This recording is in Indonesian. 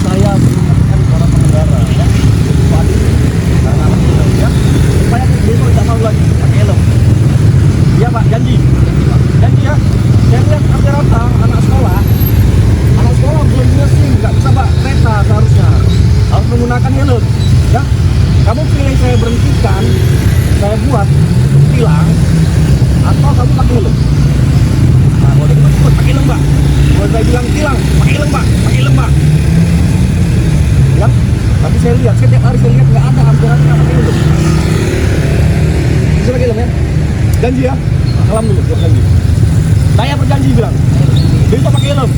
saya mengingatkan para pengendara ya, waspada karena helm ya, supaya besok tidak mau lagi pakai helm. Iya Pak, janji ya. Saya lihat rata-rata anak sekolah belum punya SIM, nggak bisa Pak kereta, seharusnya harus menggunakan helm ya. Kamu pilih saya berhentikan, saya buat tilang, atau kamu pakai helm. Nah, kalau itu ikut pakai helm Pak. Kalau saya bilang tilang, pakai helm Pak, ya. Tapi saya lihat, setiap hari saya lihat nggak ada ambulan yang pakai helm. Bisa pakai helm ya? Janji ya? Salam dulu, janji. Saya berjanji bilang, besok pakai helm.